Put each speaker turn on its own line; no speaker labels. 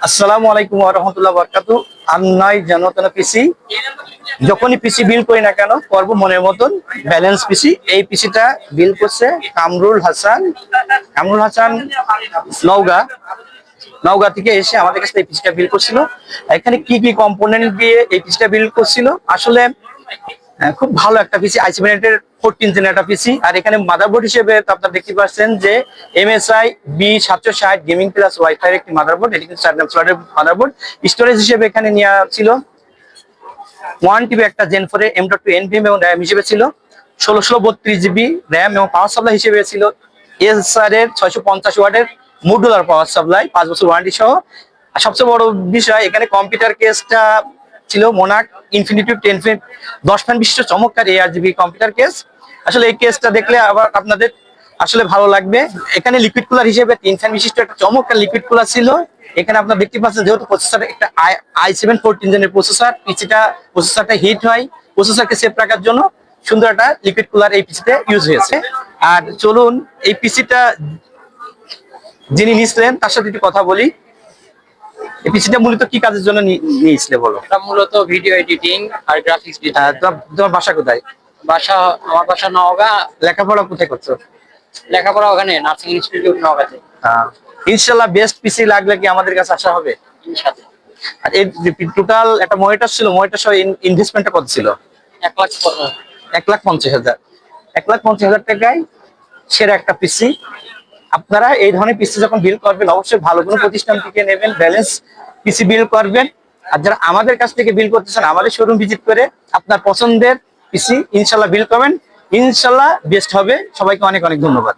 আসসালামু আলাইকুম ওয়া রাহমাতুল্লাহি ওয়া বারাকাতুহু। আমি জানাতন পিসি যখনই পিসি বিল করি না কেন করব মনের মতন ব্যালেন্স পিসি। এই পিসিটা বিল করছে কামরুল হাসান নওগাঁ নওগাঁ থেকে এসে আমাদের কাছে এই পিসিটা বিল করছিল। এখানে কি কি কম্পোনেন্ট দিয়ে এই পিসিটা বিল করছিল, আসলে খুব ভালো একটা পিসি, আইসি ভ্যারিয়েন্টের 14 জেন একটা পিসি। আর এখানে মাদারবোর্ড হিসেবে তো আপনারা দেখতে পাচ্ছেন যে MSI B760 gaming plus wifi একটি মাদারবোর্ড। এটি কিন্তু 4 স্লটের মাদারবোর্ড। স্টোরেজ হিসেবে এখানে নেওয়া ছিল 1 TB একটা জেন 4 এর M.2 NVMe এবং RAM হিসেবে ছিল 1632 GB RAM এবং পাওয়ার সাপ্লাই হিসেবে ছিল এসআর এর 650 ওয়াটের মডুলার পাওয়ার সাপ্লাই 5 বছর ওয়ারেন্টি সহ। আর সবচেয়ে বড় বিষয় এখানে কম্পিউটার কেসটা ছিল মোনাক ইনফিনিটি 10 ফ্যান বিশিষ্ট চমৎকার ARGB কম্পিউটার কেস। আসলে এই কেসটা দেখলে আবার আপনাদের আসলে ভালো লাগবে। এখানে লিকুইড কুলার হিসেবে 3 ফ্যান বিশিষ্ট একটা চমৎকার লিকুইড কুলার ছিল। এখানে আপনারা দেখতে পাচ্ছেন যেহেতু প্রসেসর একটা i7 14 জেনের প্রসেসর, প্রসেসরটা হিট হয়, প্রসেসরকে সেফ রাখার জন্য সুন্দর একটা লিকুইড কুলার এই পিসিতে ইউজ হয়েছে। আর চলুন এই পিসিটা যিনি নিয়েছিলেন তার সাথে একটু কথা বলি। এই পিসিটা মূলত কি কাজের জন্য নিয়েছিলে বলো?
এটা মূলত ভিডিও এডিটিং আর গ্রাফিক্স ডিজাইন।
তোমার বাসা কোথায়?
আমার বাসা নওগাঁ।
লেখাপড়া কোথায় করছো?
লেখাপড়া ওখানে নার্সিং ইনস্টিটিউট নওগাঁতে।
ইনশাআল্লাহ বেস্ট পিসি লাগলে কি আমাদের কাছে আসা হবে?
ইনশাআল্লাহ।
আর এই টোটাল একটা মনিটর ছিল, মনিটর সহ ইনভেস্টমেন্টটা কত ছিল? 1,50,000। 1,50,000 টাকায় সেরা একটা পিসি। আপনারা এই ধরনের পিসি যখন বিল করবেন অবশ্যই ভালো কোনো প্রতিষ্ঠান থেকে নেবেন, ব্যালেন্স পিসি বিল করবেন। আর যারা আমাদের কাছ থেকে বিল করতেছেন আমাদের শোরুম ভিজিট করে আপনার পছন্দের পিসি ইনশাল্লাহ বিল করবেন, ইনশাল্লাহ বেস্ট হবে। সবাইকে অনেক অনেক ধন্যবাদ।